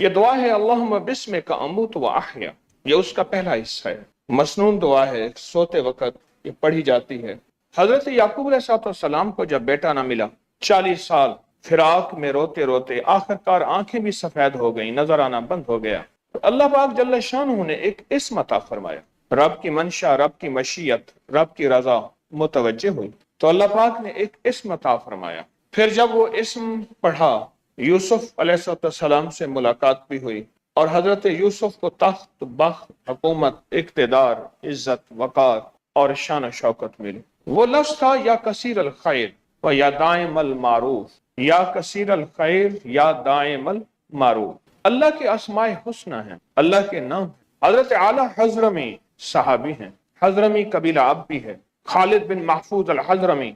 یہ دعا ہے اللہم بسمک اموت و احیا، یہ اس کا پہلا حصہ ہے، مسنون دعا ہے، سوتے وقت یہ پڑھی جاتی ہے۔ حضرت یعقوب علیہ السلام کو جب بیٹا نہ ملا، 40 سال فراق میں روتے روتے آخر کار آنکھیں بھی سفید ہو گئیں، نظر آنا بند ہو گیا، تو اللہ پاک جل شانہ نے ایک اسم عطا فرمایا، رب کی منشا، رب کی مشیت، رب کی رضا متوجہ ہوئی تو اللہ پاک نے ایک اسم عطا فرمایا۔ پھر جب وہ اسم پڑھا، یوسف علیہ السلام سے ملاقات بھی ہوئی اور حضرت یوسف کو تخت، بخت، حکومت، اقتدار، عزت، وقار اور شان و شوکت ملی۔ وہ لفظ تھا یا کثیر الخیر و یا دائم المعروف، یا کثیر الخیر یا دائم المعروف۔ اللہ کے اسماء حسنہ ہیں، اللہ کے نام ہیں۔ حضرت اعلیٰ حضرمی صحابی ہیں، حضرمی قبیلہ اب بھی ہے۔ خالد بن محفوظ الحضرمی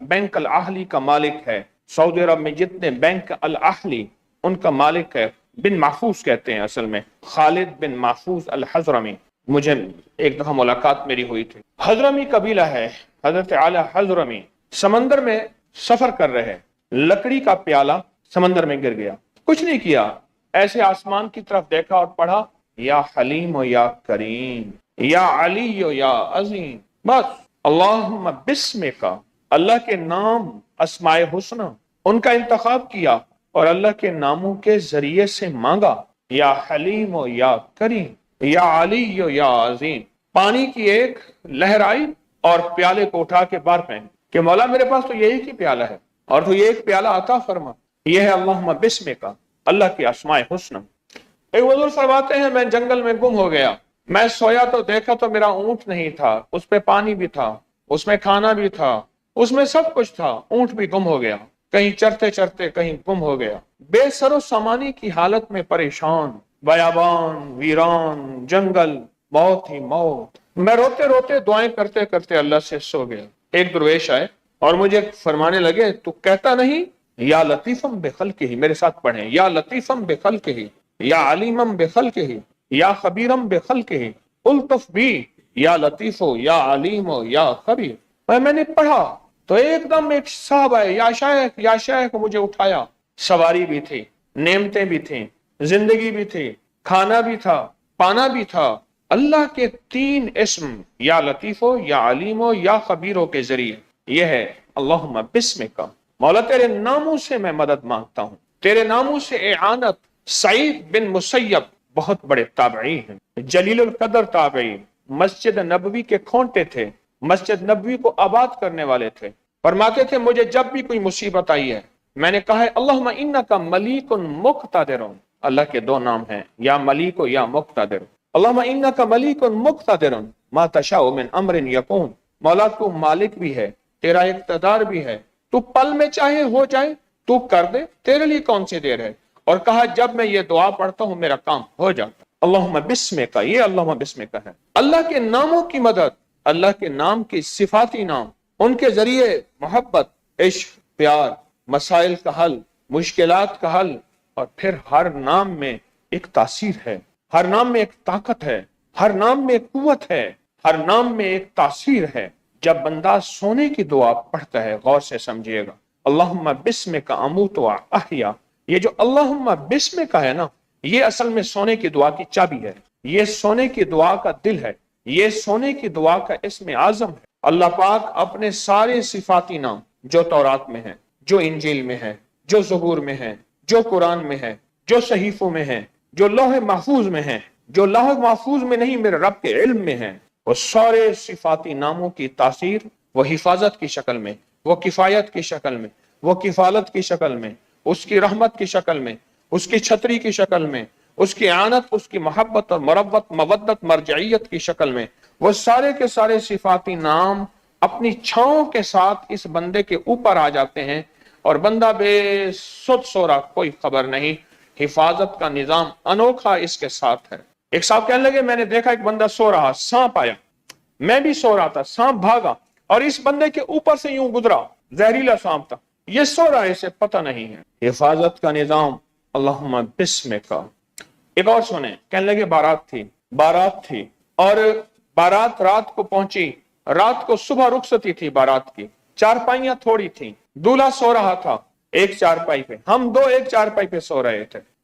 بینک الاہلی کا مالک ہے، سعودی عرب میں جتنے بینک الاہلی ان کا مالک ہے، بن محفوظ کہتے ہیں اصل میں، خالد بن محفوظ الحضرمی۔ مجھے ایک دفعہ ملاقات میری ہوئی تھی۔ حضرمی قبیلہ ہے، حضرت اعلی حضرمی سمندر میں سفر کر رہے، لکڑی کا پیالہ سمندر میں گر گیا، کچھ نہیں کیا، ایسے آسمان کی طرف دیکھا اور پڑھا یا حلیم و یا کریم، یا علی و یا عظیم، بس اللہم بسمک، اللہ کے نام اسماء حسنہ ان کا انتخاب کیا اور اللہ کے ناموں کے ذریعے سے مانگا، یا حلیم و یا کریم، یا علی و یا عظیم۔ پانی کی ایک لہر آئی اور پیالے کو اٹھا کے باہر پھینک کہ مولا میرے پاس تو یہی کی پیالہ ہے اور تو یہ ایک پیالہ عطا فرما۔ یہ ہے اللہم بسمک، اللہ کے اسماء حسنہ۔ ایک حضور فرماتے ہیں میں جنگل میں گم ہو گیا، میں سویا تو دیکھا تو میرا اونٹ نہیں تھا، اس پہ پانی بھی تھا، اس میں کھانا بھی تھا، اس میں سب کچھ تھا، اونٹ بھی گم ہو گیا، کہیں چرتے چرتے کہیں گم ہو گیا، بے سر و سامانی کی حالت میں پریشان، بیابان، ویران، جنگل، موت ہی موت۔ میں روتے روتے دعائیں کرتے کرتے اللہ سے سو گیا۔ ایک درویش آئے اور مجھے فرمانے لگے تو کہتا نہیں یا لطیفم بخلقہ، میرے ساتھ پڑھیں، یا لطیفم بخلقہ، یا علیمم بخلقہ، یا خبیرم بخلقہ، الطف بی یا لطیف ہو یا علیم ہو یا خبیر۔ میں نے پڑھا تو ایک دم ایک صاحب آئے، یا شیخ، مجھے اٹھایا، سواری بھی تھی، نعمتیں بھی تھیں، زندگی بھی تھی، کھانا بھی تھا، پانا بھی تھا۔ اللہ کے 3 اسم یا لطیف ہو یا علیم ہو یا خبیر ہو کے ذریعے، یہ ہے اللہم بسمک، مولا تیرے ناموں سے میں مدد مانگتا ہوں، تیرے ناموں سے اعانت۔ سعید بن مسیب بہت بڑے تابعی ہیں، جلیل القدر تابعی، مسجد نبوی کے کھونٹے تھے، مسجد نبوی کو آباد کرنے والے تھے۔ فرماتے تھے مجھے جب بھی کوئی مصیبت آئی ہے میں نے کہا ہے اللہم انکا ملیک مقتدر، اللہ کے 2 نام ہیں، یا ملیک یا مقتدر۔ اللہم انکا ملیک مقتدر ما تشاء من امر یکون، مولا تو مالک بھی ہے، تیرا اقتدار بھی ہے، تو پل میں چاہے ہو جائے تو کر دے، تیرے لیے کون سی دیر ہے۔ اور کہا جب میں یہ دعا پڑھتا ہوں میرا کام ہو جاتا۔ اللہم بسمک، یہ اللہم بسمک ہے، اللہ کے ناموں کی مدد، اللہ کے نام کی صفاتی نام، ان کے ذریعے محبت، عشق، پیار، مسائل کا حل، مشکلات کا حل۔ اور پھر ہر نام میں ایک تاثیر ہے، ہر نام میں ایک طاقت ہے، ہر نام میں ایک قوت ہے، ہر نام میں ایک تاثیر ہے۔ جب بندہ سونے کی دعا پڑھتا ہے، غور سے سمجھیے گا، اللہم بسمک اموت و احیا، یہ جو اللہم بسمک ہے نا، یہ اصل میں سونے کی دعا کی چابی ہے، یہ سونے کی دعا کا دل ہے، یہ سونے کی دعا کا اسم اعظم ہے۔ اللہ پاک اپنے سارے صفاتی نام جو تورات میں ہیں، جو انجیل میں ہیں، جو زبور میں ہیں، جو قرآن میں ہیں، جو صحیفوں میں ہیں، جو لوح محفوظ میں ہیں، جو لوح محفوظ میں نہیں میرے رب کے علم میں ہیں، وہ سارے صفاتی ناموں کی تاثیر وہ حفاظت کی شکل میں، وہ کفایت کی شکل میں، وہ کفالت کی شکل میں، اس کی رحمت کی شکل میں، اس کی چھتری کی شکل میں، اس کی اعانت، اس کی محبت اور مروت، مودت، مرجعیت کی شکل میں، وہ سارے کے سارے صفاتی نام اپنی چھاؤں کے ساتھ اس بندے کے اوپر آ جاتے ہیں اور بندہ بے سد سو رہا، کوئی خبر نہیں۔ حفاظت کا نظام انوکھا اس کے ساتھ ہے۔ ایک صاحب کہنے لگے میں نے دیکھا ایک بندہ سو رہا، سانپ آیا، میں بھی سو رہا تھا، سانپ بھاگا اور اس بندے کے اوپر سے یوں گزرا، زہریلا سانپ تھا، یہ سو رہا ہے، اسے پتہ نہیں ہے۔ حفاظت کا نظام اللہم بسمک۔ ایک اور سنیں، کہنے لگے بارات تھی اور بارات رات کو پہنچی، رات کو صبح رخصتی تھی بارات کی، چارپائیاں تھوڑی تھیں، دولہا سو رہا تھا ایک چارپائی پہ، ہم 2 ایک چارپائی پہ سو رہے تھے۔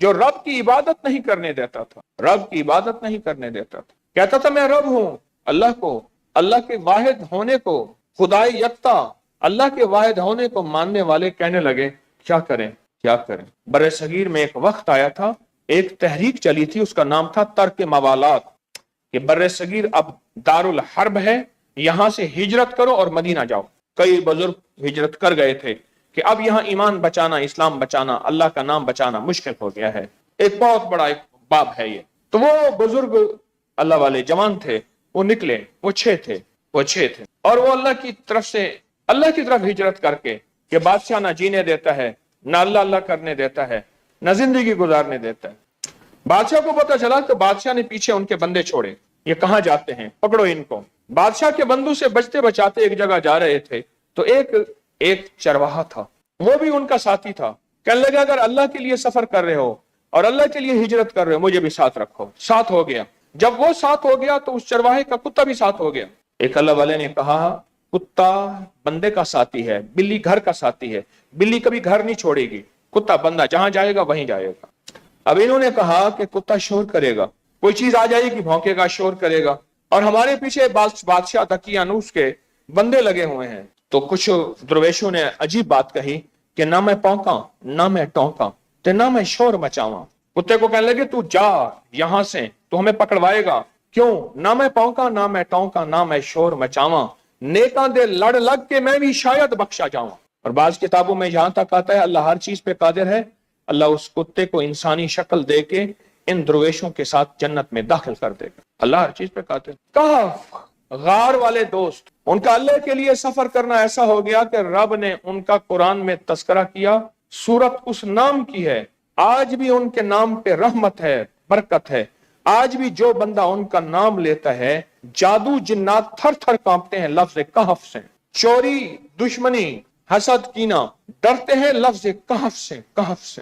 جو رب کی عبادت نہیں کرنے دیتا تھا، رب کی عبادت نہیں کرنے دیتا تھا، کہتا تھا میں رب ہوں، اللہ کو، اللہ کے واحد ہونے کو، خدائے یکتا اللہ کے واحد ہونے کو ماننے والے کہنے لگے کیا کریں کیا کریں۔ بر صغیر میں ایک وقت آیا تھا، ایک تحریک چلی تھی، اس کا نام تھا ترک موالات، کہ بر صغیر اب دارالحرب ہے، یہاں سے ہجرت کرو اور مدینہ جاؤ۔ کئی بزرگ ہجرت کر گئے تھے کہ اب یہاں ایمان بچانا، اسلام بچانا، اللہ کا نام بچانا مشکل ہو گیا ہے۔ ایک بہت بڑا ایک باب ہے یہ۔ تو وہ بزرگ اللہ والے جوان تھے، وہ نکلے، وہ چھ تھے اور وہ اللہ کی طرف ہجرت کر کے، کہ بادشاہ نہ جینے دیتا ہے، نہ اللہ کرنے دیتا ہے، نہ زندگی گزارنے دیتا ہے۔ بادشاہ کو پتا چلا تو بادشاہ نے پیچھے ان کے بندے چھوڑے، یہ کہاں جاتے ہیں، پکڑو ان کو۔ بادشاہ کے بندوں سے بچتے بچاتے ایک جگہ جا رہے تھے تو ایک چرواہا تھا، وہ بھی ان کا ساتھی تھا۔ کہنے لگا اگر اللہ کے لیے سفر کر رہے ہو اور اللہ کے لیے ہجرت کر رہے ہو، مجھے بھی ساتھ رکھو۔ ساتھ ہو گیا۔ جب وہ ساتھ ہو گیا تو اس چرواہے کا کتا بھی ساتھ ہو گیا۔ ایک اللہ والے نے کہا کتا بندے کا ساتھی ہے، بلی گھر کا ساتھی ہے، بلی کبھی گھر نہیں چھوڑے گی، کتا بندہ جہاں جائے گا وہیں جائے گا۔ اب انہوں نے کہا کہ کتا شور کرے گا، کوئی چیز آ جائے گی بھونکے گا، شور کرے گا، اور ہمارے پیچھے بادشاہ دقیانوس کے بندے لگے ہوئے ہیں۔ تو کچھ درویشوں نے عجیب بات کہی کہ نہ میں پونکاں نہ میں ٹونکاں تے نہ میں شور مچاواں۔ کتے کو کہنے لگے تو جا یہاں سے، تو ہمیں پکڑوائے گا، کیوں؟ نہ میں پونکاں نہ میں ٹونکاں نہ میں شور مچاواں، نیکاں دے لڑ لگ کے میں بھی شاید بخشا جاؤں۔ اور بعض کتابوں میں یہاں تک آتا ہے اللہ ہر چیز پہ قادر ہے، اللہ اس کتے کو انسانی شکل دے کے ان درویشوں کے ساتھ جنت میں داخل کر دے گا۔ اللہ ہر چیز پہ قادر۔ کہف غار والے دوست، ان کا اللہ کے لیے سفر کرنا ایسا ہو گیا کہ رب نے ان کا قرآن میں تذکرہ کیا، سورت اس نام کی ہے، آج بھی ان کے نام پہ رحمت ہے، برکت ہے۔ آج بھی جو بندہ ان کا نام لیتا ہے، جادو جنات تھر تھر کانپتے ہیں لفظ کہف سے۔ چوری، دشمنی، حسد، کینہ ڈرتے ہیں لفظ کہف سے،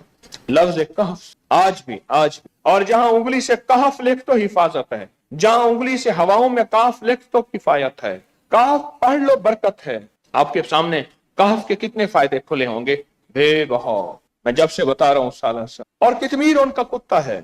لفظ کہف آج بھی۔ اور جہاں انگلی سے کہف لکھ تو حفاظت ہے، جہاں انگلی سے ہواؤں میں کاف لکھ تو کفایت ہے۔ کہف پڑھ لو برکت ہے۔ آپ کے سامنے کہف کے کتنے فائدے کھلے ہوں گے، بے بہا، میں جب سے بتا رہا ہوں سالہ سے۔ اور کتمیر ان کا کتا ہے۔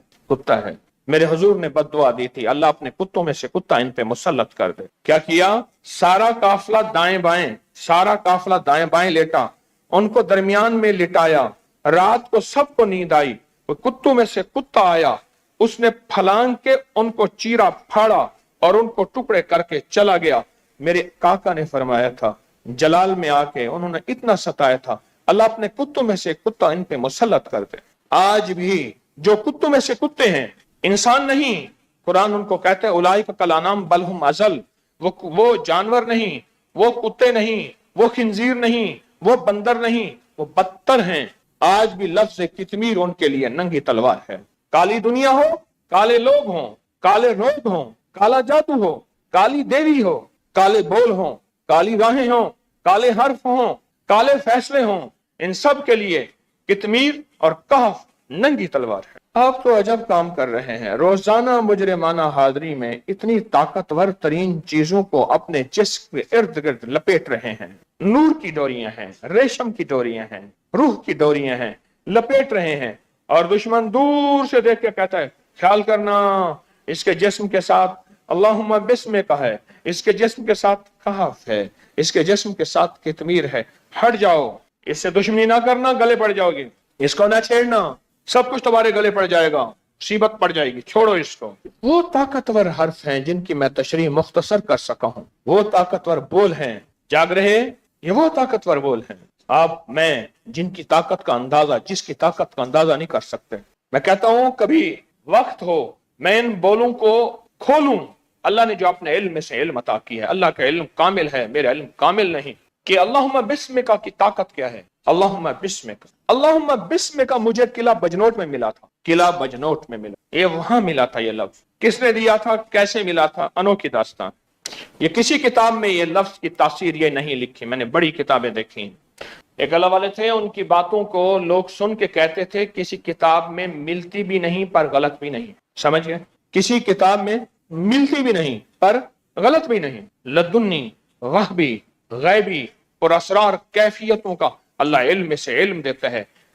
میرے حضور نے بد دعا دی تھی اللہ اپنے کتوں میں سے کتا ان پہ مسلط کر دے۔ کیا کیا؟ سارا قافلہ دائیں بائیں لیٹا، ان کو درمیان میں لٹایا، رات کو سب کو نیند آئی، کتوں میں سے کتا آیا، اس نے پھلانگ کے ان کو چیرا پھاڑا اور ان کو ٹکڑے کر کے چلا گیا۔ میرے کاکا نے فرمایا تھا جلال میں آ کے انہوں نے اتنا ستایا تھا، اللہ اپنے کتوں میں سے کتا ان پہ مسلط کر دے۔ آج بھی جو کتوں میں سے کتے ہیں، انسان نہیں، قرآن ان کو کہتے ہیں اولئک کالانعام بل ھم اضل، وہ جانور نہیں، وہ کتے نہیں، وہ خنزیر نہیں، وہ بندر نہیں، وہ بدتر ہیں۔ آج بھی لفظ کتمیر ان کے لیے ننگی تلوار ہے۔ کالی دنیا ہو، کالے لوگ ہوں، کالے روگ ہوں، کالا جادو ہو، کالی دیوی ہو، کالے بول ہوں، کالی راہیں ہوں، کالے حرف ہوں، کالے فیصلے ہوں، ان سب کے لیے کتمیر اور کہف ننگی تلوار ہے۔ آپ تو عجب کام کر رہے ہیں، روزانہ مجرمانہ حاضری میں اتنی طاقتور ترین چیزوں کو اپنے جسم کے ارد گرد لپیٹ رہے ہیں۔ نور کی ڈوریاں ہیں، ریشم کی ڈوریاں ہیں، روح کی ڈوریاں ہیں، لپیٹ رہے ہیں، اور دشمن دور سے دیکھ کے کہتا ہے خیال کرنا اس کے جسم کے ساتھ اللہم بسم کا ہے، اس کے جسم کے ساتھ کہف ہے، اس کے جسم کے ساتھ کتمیر ہے، ہٹ جاؤ، اس سے دشمنی نہ کرنا، گلے پڑ جاؤ گے، اس کو نہ چھیڑنا، سب کچھ تمہارے گلے پڑ جائے گا، مصیبت پڑ جائے گی، چھوڑو اس کو۔ وہ طاقتور حرف ہیں جن کی میں تشریح مختصر کر سکا ہوں، وہ طاقتور بول ہیں، جاگ رہے، یہ وہ طاقتور بول ہیں۔ آپ میں جن کی طاقت کا اندازہ، جس کی طاقت کا اندازہ نہیں کر سکتے۔ میں کہتا ہوں کبھی وقت ہو میں ان بولوں کو کھولوں، اللہ نے جو اپنے علم میں سے علم عطا کی ہے، اللہ کا علم کامل ہے، میرا علم کامل نہیں، کہ اللہم بسمکا کی طاقت کیا ہے۔ اللہم بسمکا مجھے قلعہ بجنوٹ میں ملا تھا، قلعہ بجنوٹ میں ملا، یہ وہاں ملا تھا، یہ لفظ کس نے دیا تھا، کیسے ملا تھا، انوکھی داستان۔ یہ کسی کتاب میں یہ لفظ کی تاثیر یہ نہیں لکھی، میں نے بڑی کتابیں دیکھی۔ ایک اللہ والے تھے، ان کی باتوں کو لوگ سن کے کہتے تھے کسی کتاب میں ملتی بھی نہیں پر غلط بھی نہیں، سمجھ گئے؟ کسی کتاب میں ملتی بھی نہیں پر غلط بھی نہیں۔ لدنی، غیبی، پر اسرار کیفیتوں کا اللہ علم میں سے علم دیتا ہے،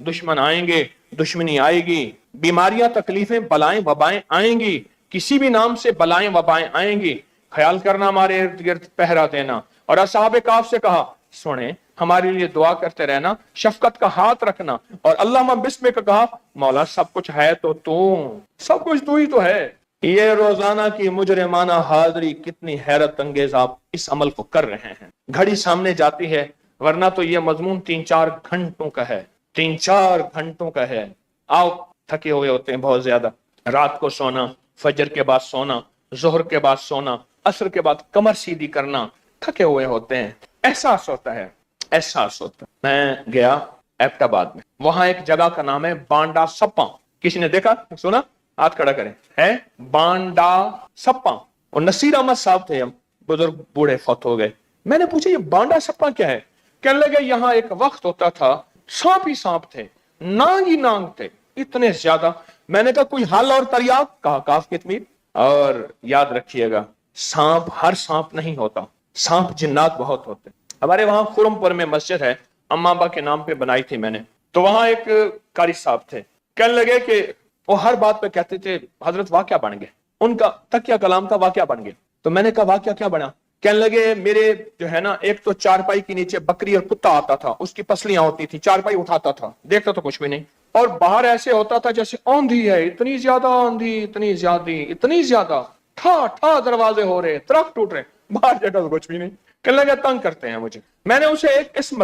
دشمن آئیں گے، دشمنی آئے گی، بیماریاں، تکلیفیں، بلائیں، وبائیں آئیں گی، کسی بھی نام سے بلائیں وبائیں آئیں گی، خیال کرنا، ہمارے ارد گرد پہرا دینا۔ اور اصحاب کہف سے کہا سنیں، ہمارے لیے دعا کرتے رہنا، شفقت کا ہاتھ رکھنا، اور اللہم بسم کا کہا مولا سب کچھ ہے تو سب کچھ تو ہی تو ہے۔ یہ روزانہ کی مجرمانہ حاضری کتنی حیرت انگیز آپ اس عمل کو کر رہے ہیں۔ گھڑی سامنے جاتی ہے، ورنہ تو یہ مضمون 3-4 گھنٹوں کا ہے، 3-4 گھنٹوں کا ہے۔ آؤ، تھکے ہوئے ہوتے ہیں بہت زیادہ، رات کو سونا، فجر کے بعد سونا، ظہر کے بعد سونا، عصر کے بعد کمر سیدھی کرنا، تھکے ہوئے ہوتے ہیں، احساس ہوتا ہے، احساس ہوتا ہے۔ میں گیا ایبٹ آباد میں، وہاں ایک جگہ کا نام ہے بانڈا سپا، کسی نے دیکھا، سنا؟ ہاتھ کھڑا کریں، ہے بانڈا سپا۔ اور نصیر احمد صاحب تھے، بزرگ بوڑھے فوت ہو گئے۔ میں نے پوچھا یہ بانڈا سپا کیا ہے؟ کہنے لگے یہاں ایک وقت ہوتا تھا سانپ ہی سانپ تھے، نانگ ہی نانگ تھے، اتنے زیادہ۔ میں نے کہا کوئی حل اور تریاق؟ کہا کاف کتمیر۔ اور یاد رکھیے گا، سانپ ہر سانپ نہیں ہوتا، سانپ جنات بہت ہوتے۔ ہمارے وہاں خرم پور میں مسجد ہے، امامبا کے نام پہ بنائی تھی میں نے، تو وہاں ایک قاری صاحب تھے، کہنے لگے کہ وہ ہر بات پہ کہتے تھے حضرت واقعہ بن گئے، ان کا تکیہ کلام تھا واقعہ بن گیا۔ تو میں نے کہا واقعہ کیا بنا؟ کہنے لگے میرے جو ہے نا، ایک تو چارپائی کے نیچے بکری اور کتا آتا تھا، اس کی پسلیاں ہوتی تھی، چارپائی اٹھاتا تھا، دیکھتا تو کچھ بھی نہیں، اور باہر ایسے ہوتا تھا جیسے آندھی ہے، اتنی زیادہ آندھی، اتنی زیادہ ٹھا ٹھا دروازے ہو رہے، درخت ٹوٹ رہے، باہر جگہ تو کچھ بھی نہیں۔ کہنے لگے تنگ کرتے ہیں مجھے۔ میں نے اسے ایک اسم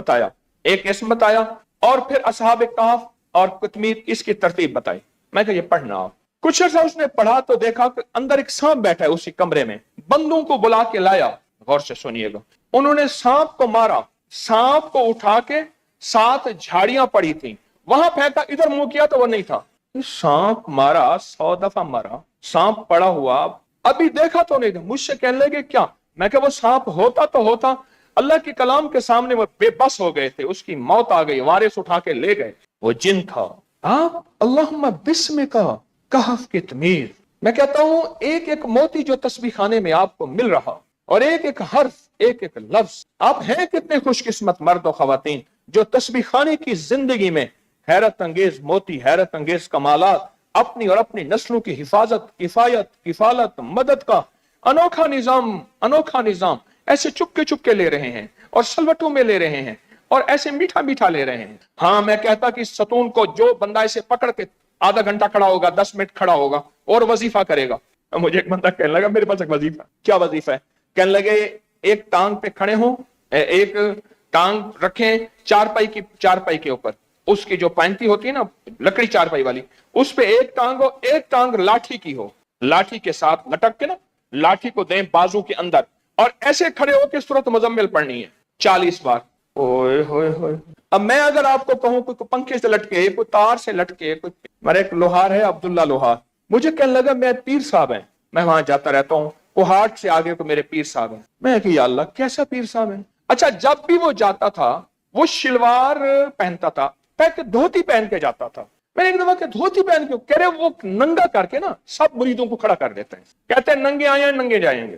بتایا، اور پھر اصحاب کہف اور قطمیر اس کی ترتیب بتائی۔ میں کہ یہ پڑھنا آپ۔ کچھ عرصہ اس نے پڑھا تو دیکھا کہ اندر ایک سانپ بیٹھا ہے اسی کمرے میں، بندوں کو بلا کے لایا، غور سے سنیے گا، انہوں نے سانپ کو مارا، سانپ کو اٹھا کے 7 جھاڑیاں پڑی تھیں وہاں پھینکا، ادھر منہ کیا تو وہ نہیں تھا۔ سانپ مارا، 100 دفعہ مارا، سانپ پڑا ہوا، ابھی دیکھا تو نہیں تھا۔ مجھ سے کہنے لگے کیا؟ میں کہ وہ سانپ ہوتا تو ہوتا، اللہ کے کلام کے سامنے وہ بے بس ہو گئے تھے، اس کی موت آ گئی، وارث اٹھا کے لے گئے، وہ جن تھا۔ آپ اللہم بسم کا کہف کتمیر، میں کہتا ہوں ایک ایک موتی جو تسبیح خانے میں آپ کو مل رہا، اور ایک ایک حرف، ایک ایک لفظ، آپ ہیں کتنے خوش قسمت مرد و خواتین جو تسبیح خانے کی زندگی میں حیرت انگیز موتی، حیرت انگیز کمالات، اپنی اور اپنی نسلوں کی حفاظت، کفالت، مدد کا انوکھا نظام ایسے چپ کے لے رہے ہیں، اور سلوٹوں میں لے رہے ہیں، اور ایسے میٹھا میٹھا لے رہے ہیں۔ ہاں میں کہتا کہ اس ستون کو جو بندہ اسے پکڑ کے آدھا گھنٹہ کھڑا ہوگا، 10 منٹ کھڑا ہوگا اور وظیفہ کرے گا۔ مجھے ایک بندہ کہنے لگا میرے پاس ایک وظیفہ، کیا وظیفہ ہے؟ کہنے لگے ایک ٹانگ پہ کھڑے ہوں، ایک ٹانگ رکھیں چارپائی کے اوپر، اس کی جو پینتی ہوتی ہے نا لکڑی چارپائی والی، اس پہ ایک ٹانگ ہو، ایک ٹانگ لاٹھی کی ہو، لاٹھی کے ساتھ لٹک کے نا لاٹھی کو دیں بازو کے اندر، اور ایسے کھڑے ہو کے سورۃ مزمل پڑھنی ہے 40 بار۔ اوئے ہوئے ہوئے۔ اب میں اگر آپ کو کہوں کوئی پنکھے سے لٹکے، کوئی تار سے لٹکے، کوئی میرا ایک لوہار ہے عبداللہ لوہار، مجھے کہنے لگا میں پیر صاحب ہیں، میں وہاں جاتا رہتا ہوں، کوہاٹ سے آگے کو میرے پیر صاحب ہیں۔ میں کہ یا اللہ کیسا پیر صاحب ہے؟ اچھا جب بھی وہ جاتا تھا وہ شلوار پہنتا تھا، دھوتی پہن کے جاتا تھا۔ میں نے ایک دفعہ کہ دھوتی پہن کے، کہہ رہے وہ ننگا کر کے نا سب مریدوں کو کھڑا کر دیتے ہیں، کہتے ہیں ننگے آئے ہیں ننگے جائیں گے۔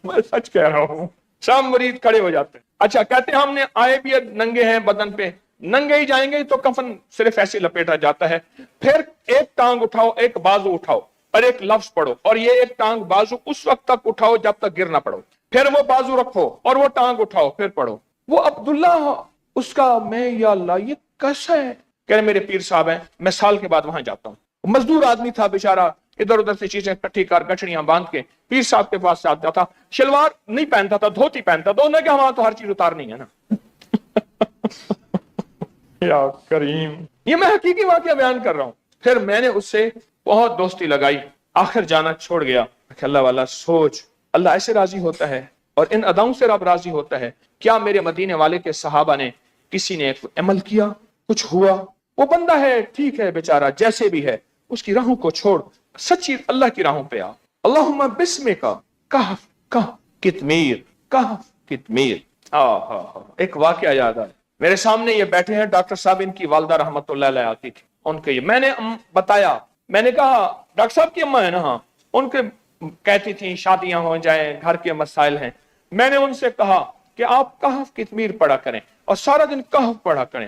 میں سچ کہہ رہا ہوں، سب مرید کھڑے ہو جاتے ہیں۔ اچھا کہتے ہیں ہم نے آئے بھی ننگے ہیں بدن پہ، ننگے ہی جائیں گے، تو کفن صرف ایسے لپیٹا جاتا ہے۔ پھر ایک ٹانگ اٹھاؤ، ایک بازو اٹھاؤ اور ایک لفظ پڑھو، اور یہ ایک ٹانگ بازو اس وقت تک اٹھاؤ جب تک گر نہ پڑو، پھر وہ بازو رکھو اور وہ ٹانگ اٹھاؤ پھر پڑھو۔ وہ عبداللہ اس کا، میں یا اللہ یہ کیسا ہے؟ کہہ رہے میرے پیر صاحب ہیں، میں سال کے بعد وہاں جاتا ہوں۔ مزدور آدمی تھا بیچارہ، ادھر ادھر سے چیزیں اکٹھی کر گٹھڑیاں باندھ کے پیر صاحب کے پاس جاتا تھا، شلوار نہیں پہنتا تھا، دھوتی پہنتا تھا، انہوں نے کہا وہاں تو ہر چیز اتارنی ہے نا۔ یا کریم، یہ میں حقیقی واقعہ بیان کر رہا ہوں۔ پھر میں نے اس سے بہت دوستی لگائی، آخر جانا چھوڑ گیا۔ اللہ والا سوچ، اللہ ایسے راضی ہوتا ہے اور ان اداؤں سے رب راضی ہوتا ہے۔ کیا میرے مدینے والے کے صحابہ نے کسی نے عمل کیا، کچھ ہوا، وہ بندہ ہے ٹھیک ہے بیچارہ جیسے بھی ہے، اس کی راہوں کو چھوڑ، سچی اللہ کی راہوں پہ آ۔ اللہم بسم کا کہف کتمیر۔ ایک واقعہ یاد آیا، میرے سامنے یہ بیٹھے ہیں ڈاکٹر صاحب، ان کی والدہ رحمت اللہ علیہ آتی تھی، ان کے میں نے بتایا، میں نے کہا ڈاکٹر صاحب کی اماں ہے نا، ہاں، ان کے کہتی تھیں شادیاں ہو جائیں، گھر کے مسائل ہیں۔ میں نے ان سے کہا کہ آپ کہف کتمیر پڑھا کریں اور سارا دن کہف پڑھا کریں۔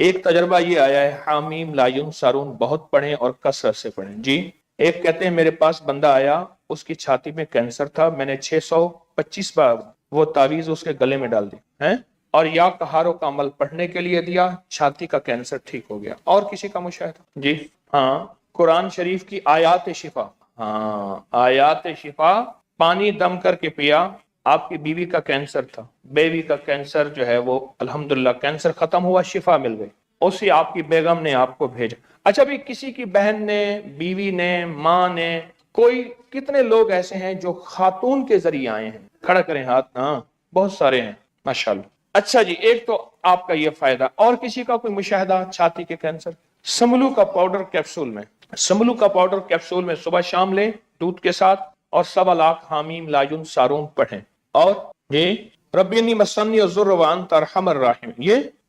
ایک تجربہ یہ آیا ہے حامیم لا ینصرون بہت پڑھیں اور کثرت سے پڑھیں جی۔ ایک کہتے ہیں میرے پاس بندہ آیا، اس کی چھاتی میں کینسر تھا، میں نے 625 بار وہ تعویذ اس کے گلے میں ڈال دی ہیں اور یا کہاروں کا عمل پڑھنے کے لیے دیا، چھاتی کا کینسر ٹھیک ہو گیا۔ اور کسی کا مشاہدہ جی؟ ہاں، قرآن شریف کی آیات شفا، ہاں آیات شفا، پانی دم کر کے پیا، آپ کی بیوی کا کینسر تھا، بیوی کا کینسر جو ہے وہ الحمدللہ کینسر ختم ہوا، شفا مل گئی، اسی آپ کی بیگم نے آپ کو بھیجا۔ اچھا بھی کسی کی بہن نے، بیوی نے، ماں نے، کوئی کتنے لوگ ایسے ہیں جو خاتون کے ذریعے آئے ہیں؟ کھڑا کریں ہاتھ، ہاں بہت سارے ہیں ماشاءاللہ۔ اچھا جی، ایک تو آپ کا یہ فائدہ، اور کسی کا کوئی مشاہدہ چھاتی کے کینسر؟ سملو کا پاؤڈر کیپسول میں، سملو کا پاؤڈر کیپسول میں صبح شام لیں دودھ کے ساتھ، اور 1.25 حامیم لا ینصرون پڑھیں، اور یہ ربی انی مسنی الضر وانت ارحم الراحمین،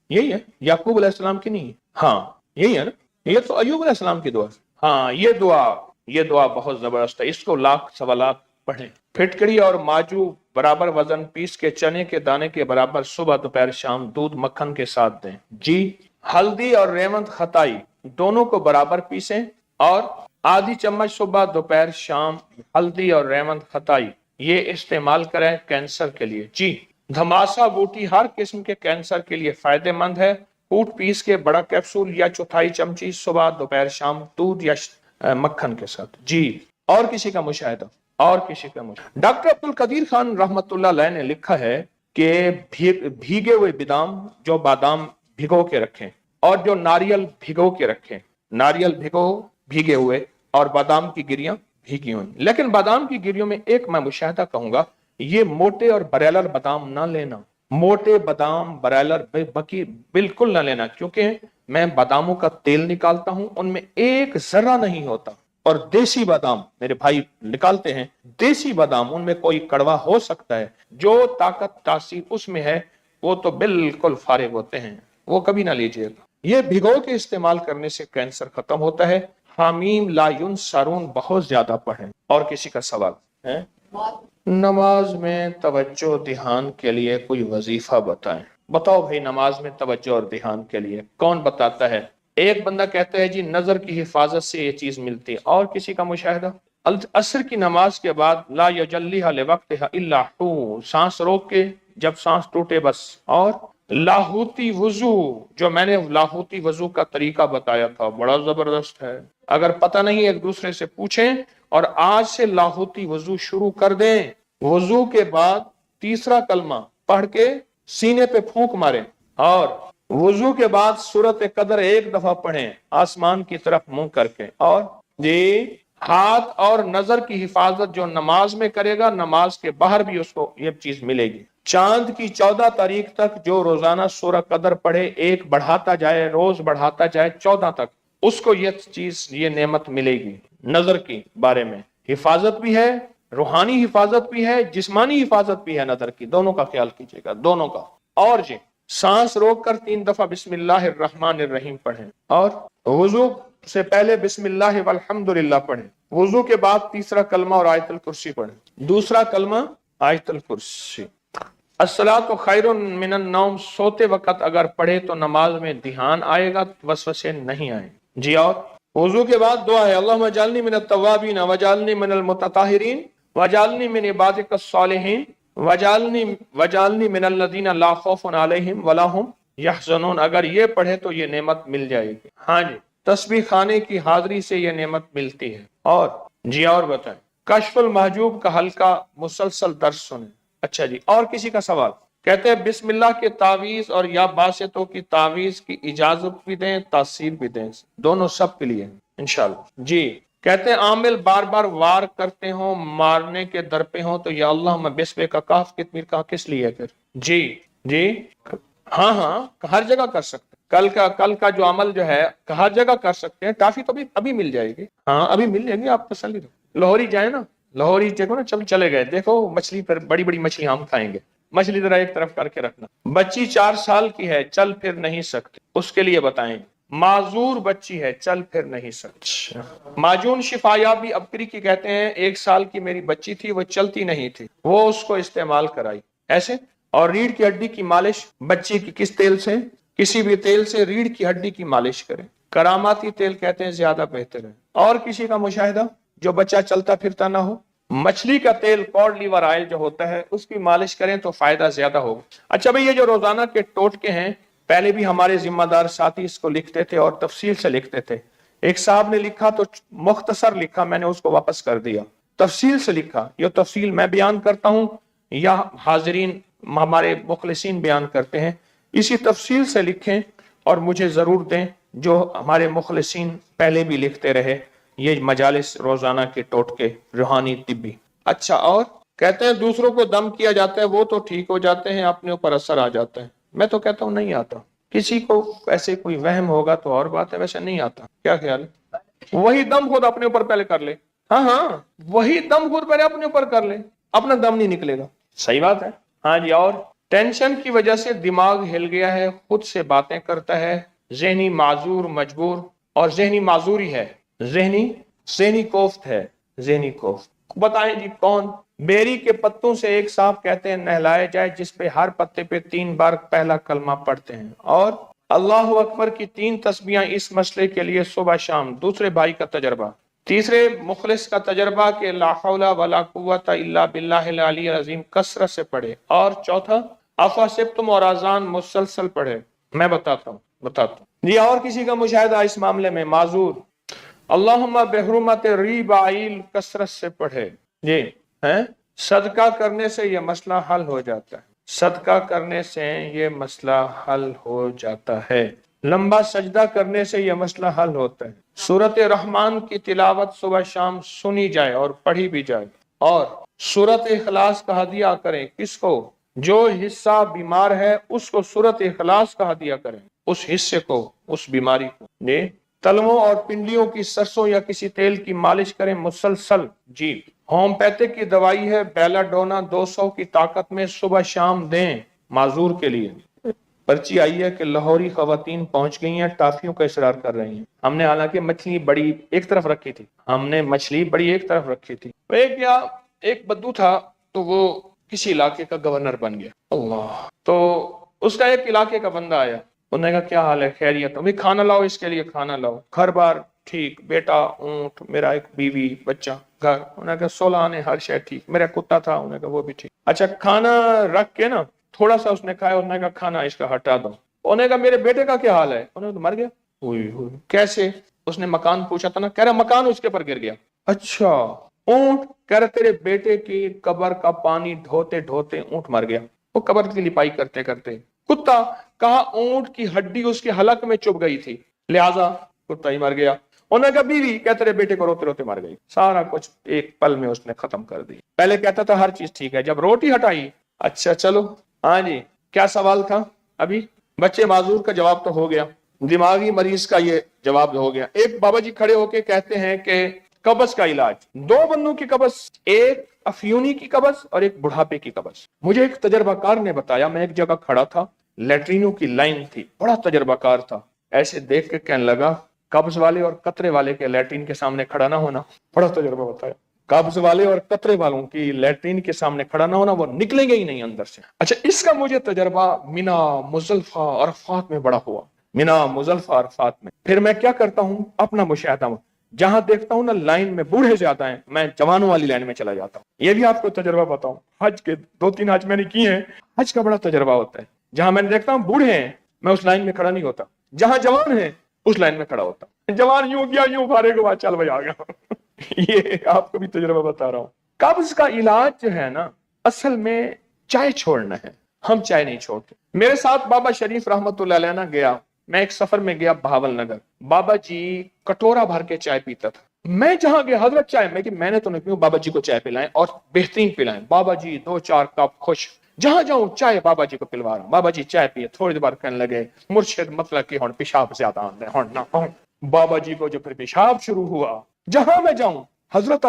یہی ہے یعقوب علیہ السلام کی نہیں ہے؟ ہاں یہی ہے نا، یہ تو ایوب علیہ السلام کی دعا ہے۔ ہاں یہ دعا بہت زبردست ہے، اس کو 1,00,000 پڑھیں۔ پھٹکڑی اور ماجو برابر وزن پیس کے چنے کے دانے کے برابر صبح دوپہر شام دودھ مکھن کے ساتھ دیں جی۔ ہلدی اور ریوند خطائی دونوں کو برابر پیسیں اور آدھی چمچ صبح دوپہر شام ہلدی اور ریوند خطائی یہ استعمال کریں کینسر کے لیے جی۔ دھماسا بوٹی ہر قسم کے کینسر کے لیے فائدہ مند ہے، کوٹ پیس کے بڑا کیپسول یا 1/4 چمچی صبح دوپہر شام دودھ یا مکھن کے ساتھ جی۔ اور کسی کا مشاہدہ؟ اور کسی کا مشاہدہ؟ ڈاکٹر عبدالقدیر خان رحمت اللہ علیہ نے لکھا ہے کہ بھیگے ہوئے بادام بھگو کے رکھیں، اور جو ناریل بھگو کے رکھیں، ناریل بھیگے ہوئے اور بادام کی گریاں بھیگی ہوئی، لیکن بادام کی گریوں میں ایک میں مشاہدہ کہوں گا، یہ موٹے اور بریلر بادام نہ لینا، موٹے بادام بریلر بکی بالکل نہ لینا، کیونکہ میں باداموں کا تیل نکالتا ہوں، ان میں ایک ذرہ نہیں ہوتا، اور دیسی بادام میرے بھائی نکالتے ہیں، دیسی بادام ان میں کوئی کڑوا ہو سکتا ہے، جو طاقت تاثیر اس میں ہے وہ تو بالکل فارغ ہوتے ہیں، وہ کبھی نہ لیجیے گا۔ یہ بھگو کے استعمال کرنے سے کینسر ختم ہوتا ہے۔ حامیم لا ینصرون بہت زیادہ پڑھیں۔ اور کسی کا سوال ہے؟ نماز میں توجہ دھیان کے لیے کوئی وظیفہ بتائیں۔ بتاؤ بھائی، نماز میں توجہ اور دھیان کے لیے کون بتاتا ہے؟ ایک بندہ کہتا ہے جی نظر کی حفاظت سے یہ چیز ملتی ہے۔ اور کسی کا مشاہدہ؟ عصر کی نماز کے بعد لا یجلیھا لوقتھا الا ہو، سانس روک کے جب سانس ٹوٹے بس۔ اور لاہوتی وضو، جو میں نے لاہوتی وضو کا طریقہ بتایا تھا بڑا زبردست ہے، اگر پتہ نہیں ایک دوسرے سے پوچھیں اور آج سے لاہوتی وضو شروع کر دیں۔ وضو کے بعد تیسرا کلمہ پڑھ کے سینے پہ پھونک ماریں، اور وضو کے بعد سورۃ قدر ایک دفعہ پڑھیں آسمان کی طرف منہ کر کے۔ اور جی، ہاتھ اور نظر کی حفاظت جو نماز میں کرے گا، نماز کے باہر بھی اس کو یہ چیز ملے گی۔ چاند کی 14 تاریخ تک جو روزانہ سورہ قدر پڑھے، ایک بڑھاتا جائے، روز بڑھاتا جائے 14 تک، اس کو یہ چیز، یہ نعمت ملے گی۔ نظر کی بارے میں حفاظت بھی ہے، روحانی حفاظت بھی ہے، جسمانی حفاظت بھی ہے، نظر کی، دونوں کا خیال کیجیے گا، دونوں کا۔ اور جی، سانس روک کر 3 دفعہ بسم اللہ الرحمن الرحیم پڑھیں، اور وضو سے پہلے بسم اللہ والحمدللہ پڑھیں، وضو کے بعد تیسرا کلمہ اور آیت الکرسی پڑھیں، دوسرا کلمہ آیت الکرسی۔ الصلاۃ خیر من النوم، سوتے وقت اگر پڑھے تو نماز میں دھیان آئے گا، وسوسے نہیں آئیں جی۔ اور وضو کے بعد دعا ہے اللہم اجعلنی من التوابین واجعلنی من المتطہرین واجعلنی من عبادک الصالحین واجعلنی من الذین لا خوف علیہم ولا ھم یحزنون۔ اگر یہ پڑھے تو یہ نعمت مل جائے گی۔ ہاں جی، تسبیح خانے کی حاضری سے یہ نعمت ملتی ہے۔ اور جی، اور بتائیں؟ کشف المحجوب کا حلقہ مسلسل درس سنیں۔ اچھا جی، اور کسی کا سوال؟ کہتے ہیں بسم اللہ کے تعویذ اور یا باسطوں کی تعویذ کی اجازت بھی دیں، تاثیر بھی دیں، دونوں سب کے لیے انشاءاللہ جی۔ کہتے ہیں عامل بار بار وار کرتے ہوں، مارنے کے در پہ ہوں، تو یا اللہ میں بسم کا کاف کتمیر کا کس لیے پھر؟ جی جی، ہاں ہر جگہ کر سکتے ہیں۔ کل کا جو عمل جو ہے ہر جگہ کر سکتے ہیں۔ ٹافی تو ابھی مل جائے گی، ہاں ابھی مل جائے گی، آپ تسلی دو۔ لاہوری جائیں نا، لاہوری دیکھو نا، چلے گئے، دیکھو مچھلی پر، بڑی بڑی مچھلی ہم کھائیں گے، مچھلی ذرا ایک طرف کر کے رکھنا۔ بچی 4 سال کی ہے، چل پھر نہیں سکتی، اس کے لیے بتائیں۔ معذور بچی ہے، چل پھر نہیں سکتی۔ معجون شفا یابی ابکری کی کہتے ہیں 1 سال کی میری بچی تھی، وہ چلتی نہیں تھی، وہ اس کو استعمال کرائی ایسے۔ اور ریڑھ کی ہڈی کی مالش بچی کی کس تیل سے کسی بھی تیل سے ریڑھ کی ہڈی کی مالش کریں. کراماتی تیل کہتے ہیں زیادہ بہتر ہے. اور کسی کا مشاہدہ جو بچہ چلتا پھرتا نہ ہو؟ مچھلی کا تیل کارڈ لیور آئل جو ہوتا ہے اس کی مالش کریں تو فائدہ زیادہ ہوگا. اچھا بھئی، یہ جو روزانہ کے ٹوٹکے ہیں، پہلے بھی ہمارے ذمہ دار ساتھی اس کو لکھتے تھے اور تفصیل سے لکھتے تھے. ایک صاحب نے لکھا تو مختصر لکھا، میں نے اس کو واپس کر دیا. تفصیل سے لکھا، یہ تفصیل میں بیان کرتا ہوں یا حاضرین ہمارے مخلصین بیان کرتے ہیں، اسی تفصیل سے لکھیں اور مجھے ضرور دیں جو ہمارے مخلصین پہلے بھی لکھتے رہے. یہ مجالس روزانہ کے ٹوٹکے روحانی طبی. اچھا، اور کہتے ہیں دوسروں کو دم کیا جاتا ہے وہ تو ٹھیک ہو جاتے ہیں، اپنے اوپر اثر آ جاتا ہے. میں تو کہتا ہوں نہیں آتا. کسی کو ایسے کوئی وہم ہوگا تو اور بات ہے، ویسے نہیں آتا. کیا خیال ہے؟ وہی دم خود اپنے اوپر پہلے کر لے. ہاں، وہی دم خود پہلے اپنے اوپر کر لے، اپنا دم نہیں نکلے گا. صحیح بات ہے. ہاں جی. اور ٹینشن کی وجہ سے دماغ ہل گیا ہے، خود سے باتیں کرتا ہے، ذہنی معذور مجبور. اور ذہنی معذوری ہے، ذہنی کوفت ہے. ذہنی کوفت بتائیں جی کون؟ بیری کے پتوں سے ایک صاحب کہتے ہیں نہلائے جائے، جس پہ ہر پتے پہ 3 بار پہلا کلمہ پڑھتے ہیں، اور اللہ اکبر کی 3 تسبیحاں اس مسئلے کے لیے صبح شام. دوسرے بھائی کا تجربہ. تیسرے مخلص کا تجربہ کہ لا حول ولا قوت الا باللہ العلی العظیم کثرت سے پڑھے. اور چوتھا افاسبتم اور اذان مسلسل پڑھے. میں بتاتا ہوں جی. اور کسی کا مشاہدہ اس معاملے میں؟ معذور. اللہم بحرمت ریبا عیل کثرت سے پڑھے جی. صدقہ کرنے سے یہ مسئلہ حل ہو جاتا ہے. صدقہ کرنے سے یہ مسئلہ حل ہو جاتا ہے. لمبا سجدہ کرنے سے یہ مسئلہ حل ہوتا ہے. سورۃ رحمان کی تلاوت صبح شام سنی جائے اور پڑھی بھی جائے. اور سورۃ اخلاص کا ہدیہ کریں. کس کو؟ جو حصہ بیمار ہے اس کو سورۃ اخلاص کا ہدیہ کریں، اس حصے کو، اس بیماری کو جی. تلووں اور پنڈلیوں کی سرسوں یا کسی تیل کی مالش کریں مسلسل جی. ہومیوپیتھک کی دوائی ہے بیلا ڈونا 200 کی طاقت میں، صبح شام دیں معذور کے لیے. پرچی آئی ہے کہ لاہوری خواتین پہنچ گئی ہیں، ٹافیوں کا اصرار کر رہی ہیں. ہم نے حالانکہ مچھلی بڑی ایک طرف رکھی تھی. ایک بدو تھا تو وہ کسی علاقے کا گورنر بن گیا. اللہ. تو اس کا ایک علاقے کا بندہ آیا، انہوں نے کہا کیا حال ہے؟ خیریت؟ بھی کھانا لاؤ، اس کے لیے کھانا لاؤ. گھر بار ٹھیک، بیٹا، اونٹ، میرا ایک بیوی، بچہ، گھر. انہوں نے کہا 16 آنے، ہر شے ٹھیک. میرا کتا تھا، انہوں نے کہا وہ بھی ٹھیک. اچھا کھانا رکھ کے نا تھوڑا سا اس نے کھایا، انہوں نے کہا کھانا اس کا ہٹا دو. انہوں نے کہا میرے بیٹے کا کیا حال ہے؟ انہوں نے کہا مر گیا. کیسے؟ اس نے مکان پوچھا تھا نا، کہہ رہا مکان اس کے پر گر گیا. اچھا. اونٹ؟ کہہ رہا تیرے بیٹے کی قبر کا پانی ڈھوتے ڈھوتے اونٹ مر گیا، وہ قبر کی لپائی کرتے کرتے. کتا؟ کہا اونٹ کی ہڈی اس کے حلق میں چپ گئی تھی لہذا کتا ہی مر گیا. انہوں نے کہا بیوی؟ کہ تیرے بیٹے کو روتے روتے مر گئی. سارا کچھ ایک پل میں اس نے ختم کر دی. پہلے کہتا تھا ہر چیز ٹھیک ہے، جب روٹی ہٹائی. اچھا چلو. ہاں جی. کیا سوال تھا ابھی؟ بچے معذور کا جواب تو ہو گیا، دماغی مریض کا یہ جواب ہو گیا. ایک بابا جی کھڑے ہو کے کہتے ہیں کہ قبض کا علاج، 2 بندوں کی قبض، ایک افیونی کی قبض اور ایک بڑھاپے کی قبض. مجھے ایک تجربہ کار نے بتایا، میں ایک جگہ کھڑا تھا، لیٹرینوں کی لائن تھی، بڑا تجربہ کار تھا. ایسے دیکھ کے کہنے لگا قبض والے اور قطرے والے کے لیٹرین کے سامنے کھڑا نہ ہونا. بڑا تجربہ بتایا. قبض والے اور قطرے والوں کی لیٹرین کے سامنے کھڑا نہ ہونا، وہ نکلیں گے ہی نہیں اندر سے. اچھا اس کا مجھے تجربہ مینا، مزدلفہ، عرفات میں بڑا ہوا. مینا، مزدلفہ، عرفات میں. پھر میں کیا کرتا ہوں، اپنا مشاہدہ ہوں، جہاں دیکھتا ہوں نا لائن میں بوڑھے زیادہ ہیں، میں جوانوں والی لائن میں چلا جاتا ہوں. یہ بھی آپ کو تجربہ بتاؤں، حج کے 2-3 حج میں نے کیے ہیں. حج کا بڑا تجربہ ہوتا ہے، جہاں میں دیکھتا ہوں بوڑھے ہیں میں اس لائن میں کھڑا نہیں ہوتا، جہاں جوان ہیں اس لائن میں کھڑا ہوتا. جوان یوں گیا، یوں بھارے کے بعد چل بھائی آ گیا. یہ آپ کو بھی تجربہ بتا رہا ہوں. قبض کا علاج جو ہے نا اصل میں چائے چھوڑنا ہے. ہم چائے نہیں چھوڑتے. میرے ساتھ بابا شریف رحمت اللہ علیہ گیا، میں ایک سفر میں گیا بہاول نگر. بابا جی کٹورا بھر کے چائے پیتا تھا. میں جہاں گیا حضرت چائے، میں نے تو نہیں پیوں، بابا جی کو چائے پلائیں اور بہترین پلائیں. بابا جی 2-4 کپ خوش. جہاں جاؤں چائے بابا جی کو پلوا رہا ہوں. بابا جی چائے پیے، تھوڑی دیر بعد کہنے لگے مرشد مطلب کہ ہن پیشاب زیادہ آتا ہے ہن نہ. بابا جی کو جو پھر پیشاب شروع ہوا، جہاں میں جاؤں حضرت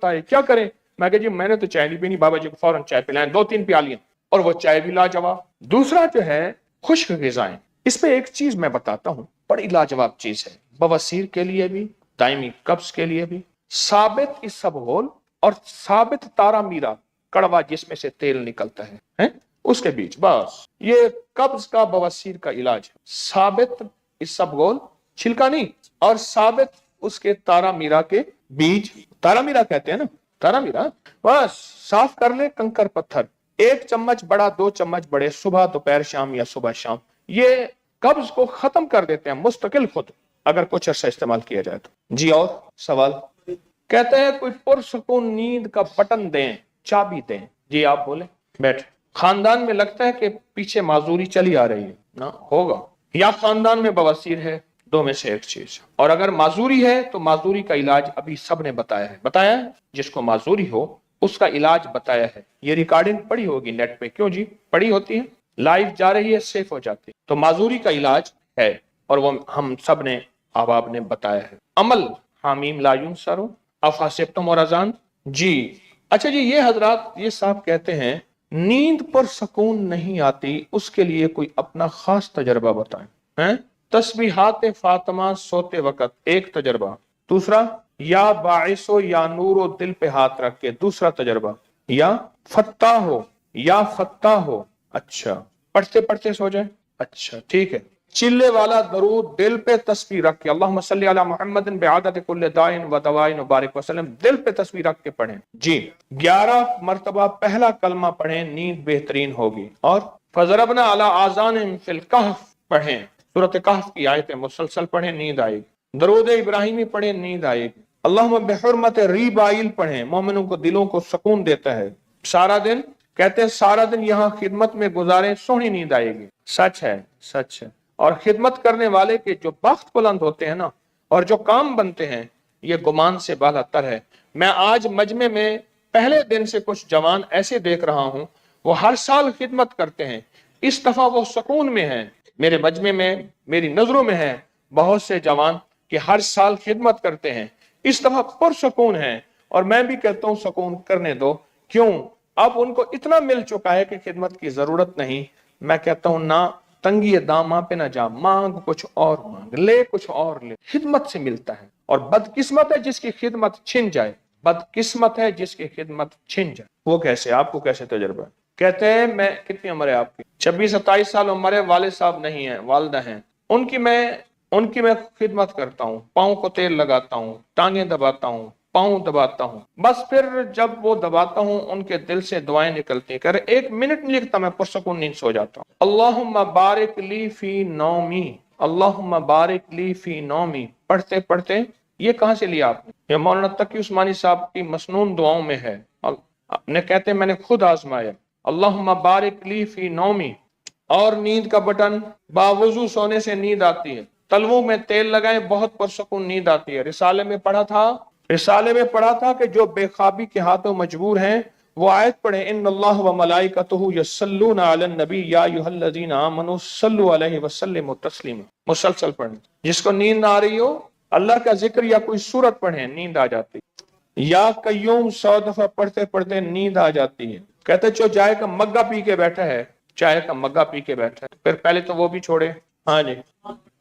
آئے کیا کریں؟ میں کہا جی میں نے تو چائے نہیں پینی. بابا جی کو فوراً چائے پلائیں، 2-3 پیالیاں، اور وہ چائے بھی لاجواب. دوسرا جو ہے خشک غذائیں، اس پہ ایک چیز میں بتاتا ہوں، بڑی لاجواب چیز ہے، بواسیر کے لیے بھی، دائمی قبض کے لیے بھی. ثابت اسبغول اور ثابت تارا میرا کڑوا جس میں سے تیل نکلتا ہے، اس کے بیچ، بس یہ قبض کا بواسیر کا علاج ہے۔ ثابت اسبغول چھلکا نہیں، اور ثابت اس کے تارا میرا کے بیج، تارا میرا کہتے ہیں نا، تارا میرا، بس صاف کر لے کنکر پتھر، 1 چمچ بڑا 2 چمچ بڑے، صبح دوپہر شام یا صبح شام، یہ قبض کو ختم کر دیتے ہیں مستقل خود، اگر کچھ عرصہ استعمال کیا جائے تو۔ جی اور سوال؟ کہتے ہیں کوئی پرسکون نیند کا بٹن دیں، چابی دیں۔ جی آپ بولیں، بیٹھ۔ خاندان میں لگتا ہے کہ پیچھے معذوری چلی آ رہی ہے، نہ ہوگا، یا خاندان میں بواسیر ہے، دو میں سے ایک چیز، اور اگر معذوری ہے تو معذوری کا علاج ابھی سب نے بتایا ہے، جس کو معذوری ہو اس کا علاج بتایا ہے، یہ ریکارڈنگ پڑی ہوگی نیٹ پہ، کیوں جی پڑی ہوتی ہے، لائیو جا رہی ہے، سیف ہو جاتی ہے، تو معذوری کا علاج ہے، اور وہ ہم سب نے احباب نے بتایا ہے۔ عمل حامیم لا ینصرو افحسبتم اور اذان۔ جی اچھا جی، یہ حضرات یہ صاحب کہتے ہیں نیند پر سکون نہیں آتی، اس کے لیے کوئی اپنا خاص تجربہ بتائیں۔ تسبیحات فاطمہ سوتے وقت ایک تجربہ، دوسرا یا باعث ہو یا نور و دل پہ ہاتھ رکھ کے دوسرا تجربہ، یا فتح ہو، اچھا پڑھتے پڑھتے سو جائیں، اچھا ٹھیک ہے، چلے والا درود دل پہ تسبیح رکھ کے، اللہم صلی علی محمد بعدد کل دائن و دوائن وبارک وسلم، دل پہ تسبیح رکھ کے پڑھیں۔ جی 11 مرتبہ پہلا کلمہ پڑھیں، نیند بہترین ہوگی، اور فضربنا علی آذانہم فی الکہف پڑھیں، سورۃ کہف کی آیتیں مسلسل پڑھیں، نیند آئے گی، درود ابراہیمی پڑھیں، نیند آئے گی، اللہم بحرمت ریبائل پڑھیں، مومنوں کو دلوں کو سکون دیتا ہے، سارا دن کہتے ہیں سارا دن یہاں خدمت میں گزاریں، سونی نیند آئے گی، سچ ہے سچ ہے، اور خدمت کرنے والے کے جو بخت بلند ہوتے ہیں نا، اور جو کام بنتے ہیں، یہ گمان سے بالا تر ہے۔ میں آج مجمع میں پہلے دن سے کچھ جوان ایسے دیکھ رہا ہوں، وہ ہر سال خدمت کرتے ہیں، اس دفعہ وہ سکون میں ہیں، میرے مجمع میں میری نظروں میں ہے بہت سے جوان کہ ہر سال خدمت کرتے ہیں، اس دفعہ پرسکون ہیں، اور میں بھی کہتا ہوں سکون کرنے دو، کیوں؟ اب ان کو اتنا مل چکا ہے کہ خدمت کی ضرورت نہیں۔ میں کہتا ہوں نہ تنگی داماں پہ نہ جا، مانگ کچھ اور، مانگ لے کچھ اور لے، خدمت سے ملتا ہے، اور بدقسمت ہے جس کی خدمت چھن جائے، بدقسمت ہے جس کی خدمت چھن جائے۔ وہ کیسے؟ آپ کو کیسے تجربہ ہے؟ کہتے ہیں میں، کتنی عمر ہے آپ کی؟ 26-27 سال عمر ہے، والد صاحب نہیں ہیں، والدہ ہیں، ان کی میں خدمت کرتا ہوں، پاؤں کو تیل لگاتا ہوں، ٹانگیں دباتا ہوں، پاؤں دباتا ہوں، بس پھر جب وہ دباتا ہوں ان کے دل سے دعائیں نکلتی ہیں، کہ 1 منٹ نہیں لگتا میں پرسکون نیند سو جاتا ہوں۔ اللہم بارک لی فی نومی، اللہم بارک لی فی نومی، پڑھتے پڑھتے، یہ کہاں سے لیا آپ نے؟ یہ مولانا تقی عثمانی صاحب کی مسنون دعاؤں میں ہے، نے کہتے ہیں میں نے خود آزمایا، اللہم بارک لی فی نومی، اور نیند کا بٹن، باوضو سونے سے نیند آتی ہے، تلووں میں تیل لگائیں، بہت پرسکون نیند آتی ہے۔ رسالے میں پڑھا تھا کہ جو بے خوابی کے ہاتھوں مجبور ہیں وہ آیت پڑھیں، ان اللہ و ملائکتہ یصلون علی النبی یا ایھا الذین آمنوا صلوا علیہ وسلموا تسلیما، مسلسل پڑھیں۔ جس کو نیند نہ آ رہی ہو اللہ کا ذکر یا کوئی سورت پڑھیں، نیند آ جاتی، یا قیوم 100 دفعہ پڑھتے پڑھتے نیند آ جاتی ہے۔ کہتے جو چائے کا مگا پی کے بیٹھا ہے، پھر پہلے تو وہ بھی چھوڑے۔ ہاں جی،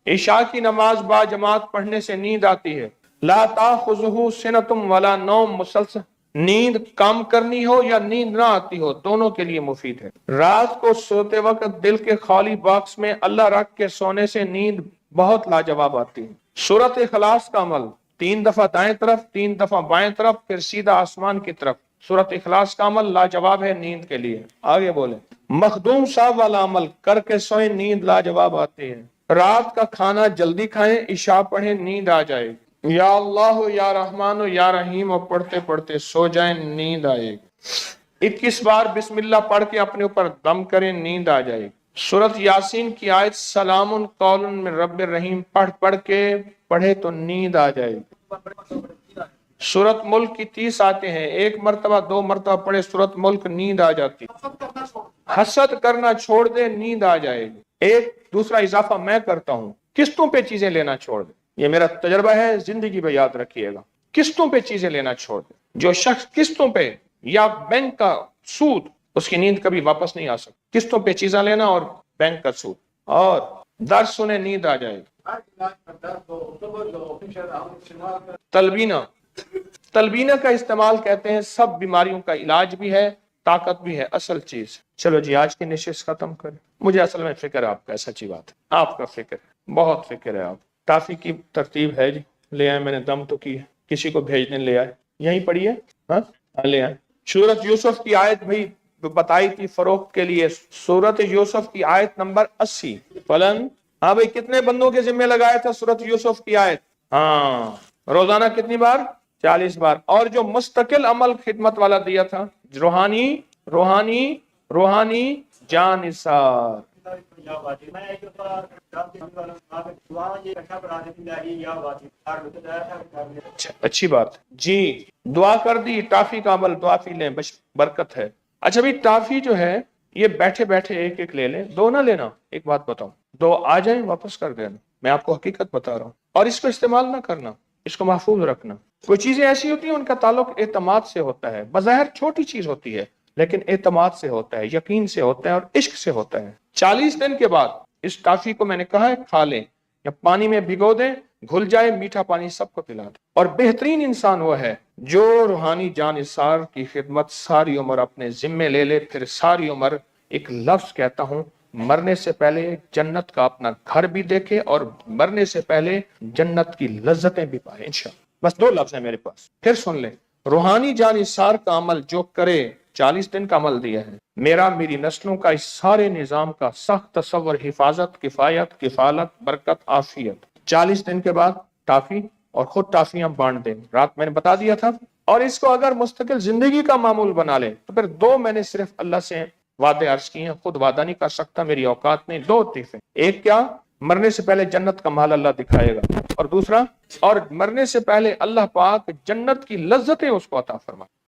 عشاء کی نماز با جماعت پڑھنے سے نیند آتی ہے، لا تاخذہ سنۃ ولا نوم، مسلسل نیند کام کرنی ہو یا نیند نہ آتی ہو، دونوں کے لیے مفید ہے۔ رات کو سوتے وقت دل کے خالی باکس میں اللہ رکھ کے سونے سے نیند بہت لاجواب آتی ہے۔ سورۃ اخلاص کا عمل، 3 دفعہ دائیں طرف، 3 دفعہ بائیں طرف، پھر سیدھا آسمان کی طرف، سورۃ اخلاص کا عمل لاجواب ہے نیند کے لیے۔ آگے بولیں، مخدوم صاحب والا عمل کر کے سوئیں، نیند لاجواب آتی ہے۔ رات کا کھانا جلدی کھائیں، عشاء پڑھیں، نیند آ جائے گی۔ یا اللہ یا رحمان یا رحیم، اور پڑھتے پڑھتے سو جائیں، نیند آئے گی۔ 21 بار بسم اللہ پڑھ کے اپنے اوپر دم کریں، نیند آ جائے گی۔ سورۃ یاسین کی آیت سلام قول من رب الرحیم پڑھ کے پڑھے تو نیند آ جائے گی۔ سورۃ ملک کی 30 آتے ہیں، 1 مرتبہ 2 مرتبہ پڑھے سورۃ ملک، نیند آ جاتی۔ حسد کرنا چھوڑ دے، نیند آ جائے گی۔ ایک دوسرا اضافہ میں کرتا ہوں، قسطوں پہ چیزیں لینا چھوڑ دے، یہ میرا تجربہ ہے، زندگی میں یاد رکھیے گا، قسطوں پہ چیزیں لینا چھوڑ دے۔ جو شخص قسطوں پہ یا بینک کا سود، اس کی نیند کبھی واپس نہیں آ سکتی۔ قسطوں پہ چیزیں لینا اور بینک کا سود، اور درس سنے، نیند آ جائے گی۔ تلبینہ کا استعمال کہتے ہیں سب بیماریوں کا علاج بھی ہے، طاقت بھی ہے اصل چیز. چلو جی آج کی نشست ختم کریں. مجھے اصل میں فکر ہے آپ کا, سچی بات ہے, آپ کا فکر ہے, بہت فکر ہے. آپ ٹافی کی ترتیب ہے جی, لے آئے, میں نے دم تو کی ہے, کسی کو بھیجنے لے آئے, یہیں پڑھی ہے, ہاں لے آئے. سورت یوسف کی آیت بھائی بتائی تھی فروخت کے لیے, سورت یوسف کی آیت نمبر 80. فلن, ہاں بھائی کتنے بندوں کے ذمہ لگایا تھا سورت یوسف کی آیت؟ ہاں, روزانہ کتنی بار؟ 40 بار. اور جو مستقل عمل خدمت والا دیا تھا, روحانی روحانی روحانی جانثار. اچھی بات جی, دعا کر دی, ٹافی کا عمل, دعا پی لیں, برکت ہے. اچھا بھی ٹافی جو ہے یہ بیٹھے بیٹھے ایک ایک لے لیں, دو نہ لینا. ایک بات بتاؤں, دو آ جائیں واپس کر دینا, میں آپ کو حقیقت بتا رہا ہوں. اور اس کو استعمال نہ کرنا, اس کو محفوظ رکھنا. کوئی چیزیں ایسی ہوتی ہیں ان کا تعلق اعتماد سے ہوتا ہے, بظاہر چھوٹی چیز ہوتی ہے لیکن اعتماد سے ہوتا ہے, یقین سے ہوتا ہے, اور عشق سے ہوتا ہے. 40 دن کے بعد اس ٹافی کو میں نے کہا ہے کھا لیں, یا پانی میں بھگو دیں, گھل جائے, میٹھا پانی سب کو پلا دیں. اور بہترین انسان وہ ہے جو روحانی جانثار کی خدمت ساری عمر اپنے ذمے لے لے, پھر ساری عمر, ایک لفظ کہتا ہوں, مرنے سے پہلے جنت کا اپنا گھر بھی دیکھے اور مرنے سے پہلے جنت کی لذتیں بھی پائے انشاءاللہ. بس 2 لفظ ہیں میرے پاس, پھر سن لیں. روحانی جانثار کا عمل جو کرے, 40 دن کا عمل دیا ہے, میرا میری نسلوں کا اس سارے نظام کا سخت تصور, حفاظت, کفایت, کفالت, برکت, عافیت. 40 دن کے بعد ٹافی, اور خود ٹافیاں بانٹ دیں, رات میں نے بتا دیا تھا. اور اس کو اگر مستقل زندگی کا معمول بنا لیں تو پھر 2 میں نے صرف اللہ سے وعدے عرض کیے ہیں, خود وعدہ نہیں کر سکتا, میری اوقات نہیں. 2 طیفیں, ایک کیا, مرنے سے پہلے جنت کا مال اللہ دکھائے گا, اور دوسرا, اور مرنے سے پہلے اللہ پاک جنت کی لذتیں اس کو عطا فرمائے.